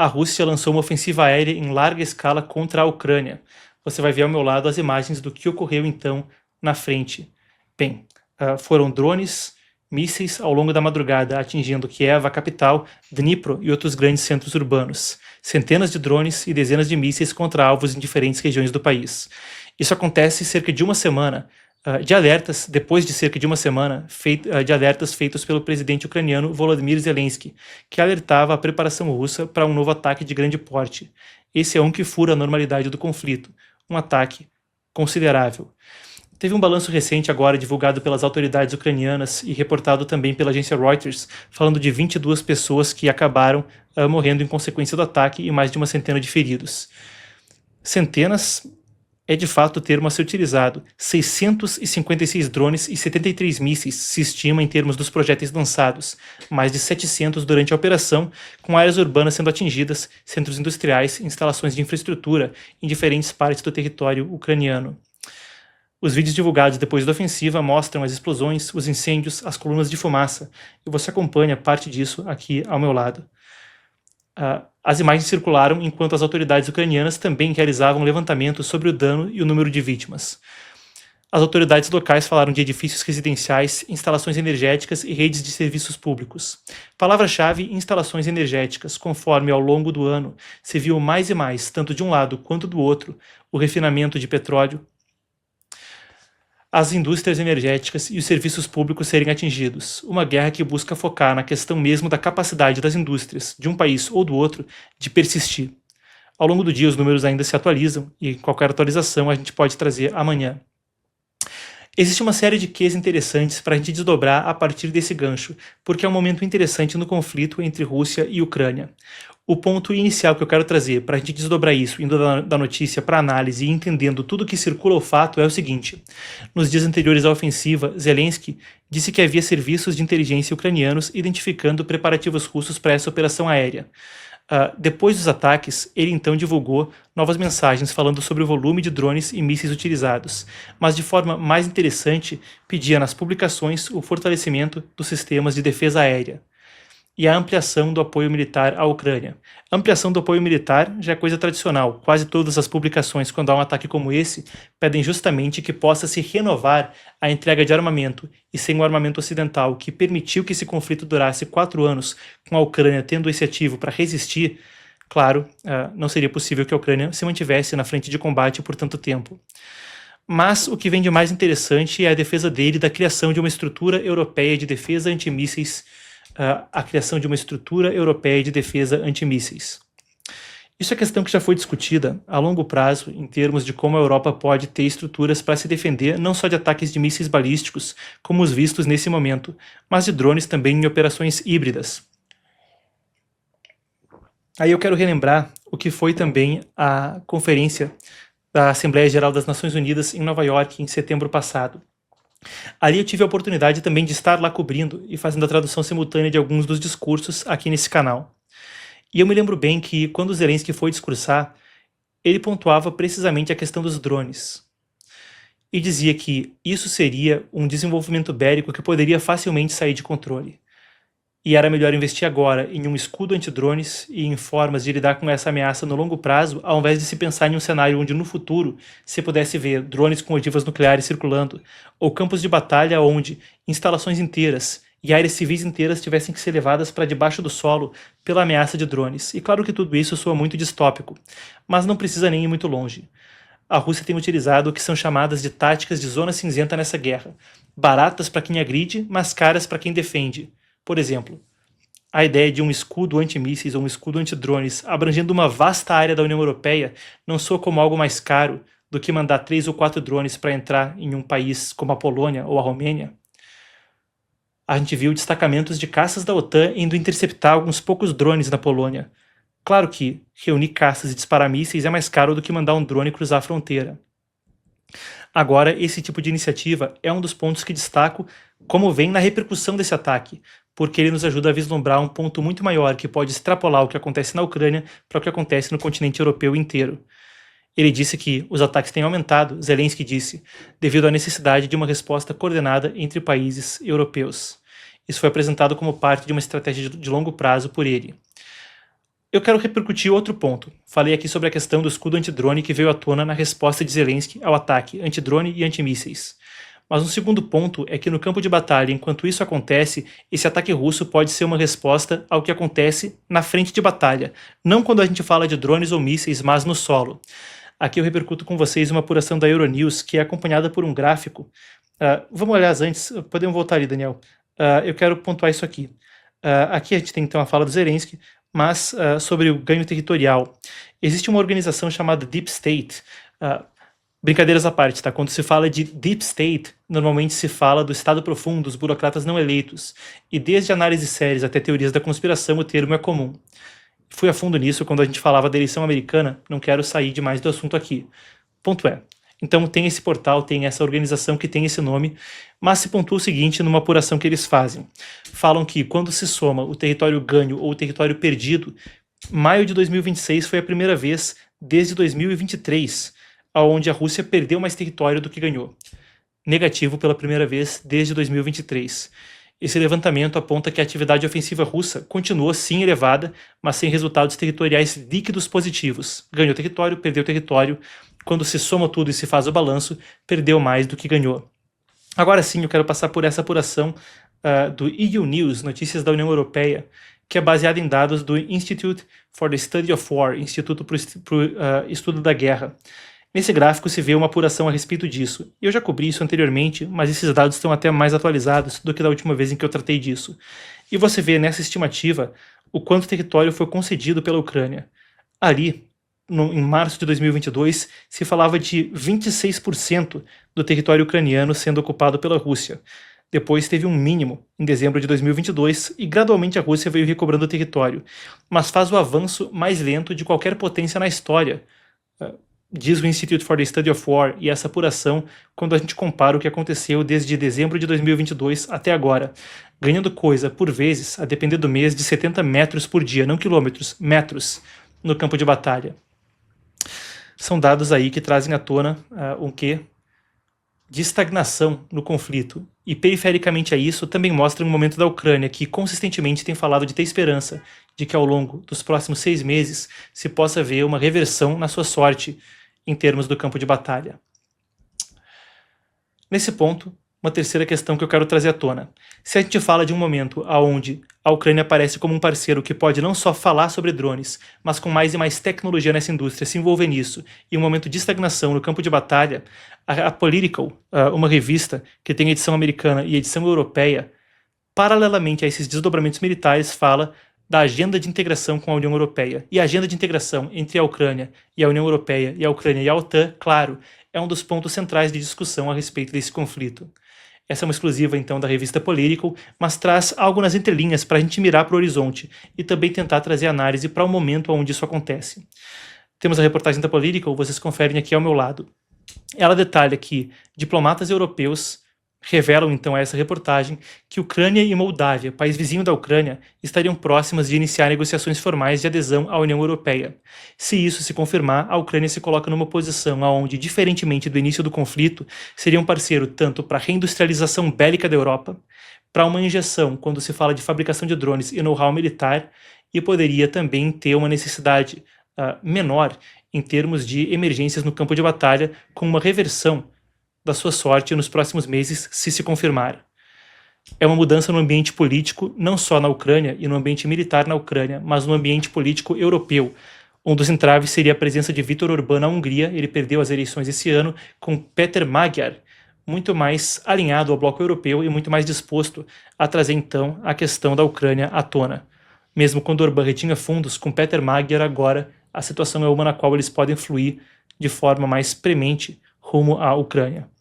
a Rússia lançou uma ofensiva aérea em larga escala contra a Ucrânia. Você vai ver ao meu lado as imagens do que ocorreu então na frente. Bem, foram drones, mísseis ao longo da madrugada atingindo Kiev, a capital, Dnipro e outros grandes centros urbanos. Centenas de drones e dezenas de mísseis contra alvos em diferentes regiões do país. Isso acontece cerca de uma semana de alertas, depois de cerca de uma semana, de alertas feitos pelo presidente ucraniano Volodymyr Zelensky, que alertava a preparação russa para um novo ataque de grande porte. Esse é um que fura a normalidade do conflito, um ataque considerável. Teve um balanço recente agora divulgado pelas autoridades ucranianas e reportado também pela agência Reuters, falando de 22 pessoas que acabaram morrendo em consequência do ataque e mais de uma centena de feridos. Centenas é de fato o termo a ser utilizado. 656 drones e 73 mísseis se estima em termos dos projéteis lançados, mais de 700 durante a operação, com áreas urbanas sendo atingidas, centros industriais, instalações de infraestrutura em diferentes partes do território ucraniano. Os vídeos divulgados depois da ofensiva mostram as explosões, os incêndios, as colunas de fumaça, e você acompanha parte disso aqui ao meu lado. As imagens circularam enquanto as autoridades ucranianas também realizavam um levantamento sobre o dano e o número de vítimas. As autoridades locais falaram de edifícios residenciais, instalações energéticas e redes de serviços públicos. Palavra-chave: instalações energéticas, conforme ao longo do ano se viu mais e mais, tanto de um lado quanto do outro, o refinamento de petróleo, as indústrias energéticas e os serviços públicos serem atingidos. Uma guerra que busca focar na questão mesmo da capacidade das indústrias, de um país ou do outro, de persistir. Ao longo do dia os números ainda se atualizam e qualquer atualização a gente pode trazer amanhã. Existe uma série de quês interessantes para a gente desdobrar a partir desse gancho, porque é um momento interessante no conflito entre Rússia e Ucrânia. O ponto inicial que eu quero trazer para a gente desdobrar isso, indo da notícia para análise e entendendo tudo que circula o fato, é o seguinte. Nos dias anteriores à ofensiva, Zelensky disse que havia serviços de inteligência ucranianos identificando preparativos russos para essa operação aérea. Depois dos ataques, ele então divulgou novas mensagens falando sobre o volume de drones e mísseis utilizados, mas de forma mais interessante, pedia nas publicações o fortalecimento dos sistemas de defesa aérea e a ampliação do apoio militar à Ucrânia. A ampliação do apoio militar já é coisa tradicional. Quase todas as publicações, quando há um ataque como esse, pedem justamente que possa se renovar a entrega de armamento, e sem o armamento ocidental, que permitiu que esse conflito durasse 4 anos, com a Ucrânia tendo esse ativo para resistir, claro, não seria possível que a Ucrânia se mantivesse na frente de combate por tanto tempo. Mas o que vem de mais interessante é a defesa dele da criação de uma estrutura europeia de defesa antimísseis, a criação de uma estrutura europeia de defesa antimísseis. Isso é questão que já foi discutida a longo prazo em termos de como a Europa pode ter estruturas para se defender não só de ataques de mísseis balísticos, como os vistos nesse momento, mas de drones também em operações híbridas. Aí eu quero relembrar o que foi também a conferência da Assembleia Geral das Nações Unidas em Nova York em setembro passado. Ali eu tive a oportunidade também de estar lá cobrindo e fazendo a tradução simultânea de alguns dos discursos aqui nesse canal. E eu me lembro bem que quando Zelensky foi discursar, ele pontuava precisamente a questão dos drones. E dizia que isso seria um desenvolvimento bélico que poderia facilmente sair de controle. E era melhor investir agora em um escudo antidrones e em formas de lidar com essa ameaça no longo prazo, ao invés de se pensar em um cenário onde no futuro se pudesse ver drones com ogivas nucleares circulando, ou campos de batalha onde instalações inteiras e áreas civis inteiras tivessem que ser levadas para debaixo do solo pela ameaça de drones. E claro que tudo isso soa muito distópico, mas não precisa nem ir muito longe. A Rússia tem utilizado o que são chamadas de táticas de zona cinzenta nessa guerra, baratas para quem agride, mas caras para quem defende. Por exemplo, a ideia de um escudo antimísseis ou um escudo antidrones abrangendo uma vasta área da União Europeia não soa como algo mais caro do que mandar 3 ou 4 drones para entrar em um país como a Polônia ou a Romênia. A gente viu destacamentos de caças da OTAN indo interceptar alguns poucos drones na Polônia. Claro que reunir caças e disparar mísseis é mais caro do que mandar um drone cruzar a fronteira. Agora, esse tipo de iniciativa é um dos pontos que destaco como vem na repercussão desse ataque, porque ele nos ajuda a vislumbrar um ponto muito maior que pode extrapolar o que acontece na Ucrânia para o que acontece no continente europeu inteiro. Ele disse que os ataques têm aumentado, Zelensky disse, devido à necessidade de uma resposta coordenada entre países europeus. Isso foi apresentado como parte de uma estratégia de longo prazo por ele. Eu quero repercutir outro ponto. Falei aqui sobre a questão do escudo antidrone que veio à tona na resposta de Zelensky ao ataque antidrone e antimísseis. Mas um segundo ponto é que no campo de batalha, enquanto isso acontece, esse ataque russo pode ser uma resposta ao que acontece na frente de batalha, não quando a gente fala de drones ou mísseis, mas no solo. Aqui eu repercuto com vocês uma apuração da Euronews, que é acompanhada por um gráfico. Vamos olhar antes, podemos voltar ali, Daniel. Eu quero pontuar isso aqui. Aqui a gente tem então a fala do Zelensky, mas sobre o ganho territorial. Existe uma organização chamada Deep State. Brincadeiras à parte, tá? Quando se fala de Deep State, normalmente se fala do Estado profundo, dos burocratas não eleitos. E desde análises sérias até teorias da conspiração, o termo é comum. Fui a fundo nisso quando a gente falava da eleição americana, não quero sair demais do assunto aqui. Ponto é. Então tem esse portal, tem essa organização que tem esse nome, mas se pontua o seguinte numa apuração que eles fazem. Falam que quando se soma o território ganho ou o território perdido, maio de 2026 foi a primeira vez desde 2023, onde a Rússia perdeu mais território do que ganhou. Negativo pela primeira vez desde 2023. Esse levantamento aponta que a atividade ofensiva russa continuou sim elevada, mas sem resultados territoriais líquidos positivos. Ganhou território, perdeu território. Quando se soma tudo e se faz o balanço, perdeu mais do que ganhou. Agora sim, eu quero passar por essa apuração do EU News, Notícias da União Europeia, que é baseada em dados do Institute for the Study of War, Instituto para o Estudo da Guerra. Nesse gráfico se vê uma apuração a respeito disso. Eu já cobri isso anteriormente, mas esses dados estão até mais atualizados do que da última vez em que eu tratei disso. E você vê nessa estimativa o quanto território foi concedido pela Ucrânia. Ali, em março de 2022, se falava de 26% do território ucraniano sendo ocupado pela Rússia. Depois teve um mínimo em dezembro de 2022 e gradualmente a Rússia veio recobrando o território, mas faz o avanço mais lento de qualquer potência na história. Diz o Institute for the Study of War e essa apuração quando a gente compara o que aconteceu desde dezembro de 2022 até agora, ganhando coisa, por vezes, a depender do mês, de 70 metros por dia, não quilômetros, metros, no campo de batalha. São dados aí que trazem à tona um quê? De estagnação no conflito. E perifericamente a isso também mostra um momento da Ucrânia que consistentemente tem falado de ter esperança de que ao longo dos próximos 6 meses se possa ver uma reversão na sua sorte em termos do campo de batalha. Nesse ponto, uma terceira questão que eu quero trazer à tona. Se a gente fala de um momento onde a Ucrânia aparece como um parceiro que pode não só falar sobre drones, mas com mais e mais tecnologia nessa indústria, se envolver nisso, e um momento de estagnação no campo de batalha, a Political, uma revista que tem edição americana e edição europeia, paralelamente a esses desdobramentos militares, fala da agenda de integração com a União Europeia. E a agenda de integração entre a Ucrânia e a União Europeia, e a Ucrânia e a OTAN, claro, é um dos pontos centrais de discussão a respeito desse conflito. Essa é uma exclusiva, então, da revista Political, mas traz algo nas entrelinhas para a gente mirar para o horizonte e também tentar trazer análise para o momento onde isso acontece. Temos a reportagem da Political, vocês conferem aqui ao meu lado. Ela detalha que diplomatas europeus revelam, então, a essa reportagem que Ucrânia e Moldávia, país vizinho da Ucrânia, estariam próximas de iniciar negociações formais de adesão à União Europeia. Se isso se confirmar, a Ucrânia se coloca numa posição onde, diferentemente do início do conflito, seria um parceiro tanto para a reindustrialização bélica da Europa, para uma injeção quando se fala de fabricação de drones e know-how militar, e poderia também ter uma necessidade menor em termos de emergências no campo de batalha, com uma reversão da sua sorte nos próximos meses, se confirmar. É uma mudança no ambiente político, não só na Ucrânia e no ambiente militar na Ucrânia, mas no ambiente político europeu. Um dos entraves seria a presença de Viktor Orbán na Hungria, ele perdeu as eleições esse ano, com Péter Magyar, muito mais alinhado ao bloco europeu e muito mais disposto a trazer então a questão da Ucrânia à tona. Mesmo quando Orbán retinha fundos, com Péter Magyar agora a situação é uma na qual eles podem fluir de forma mais premente rumo à Ucrânia.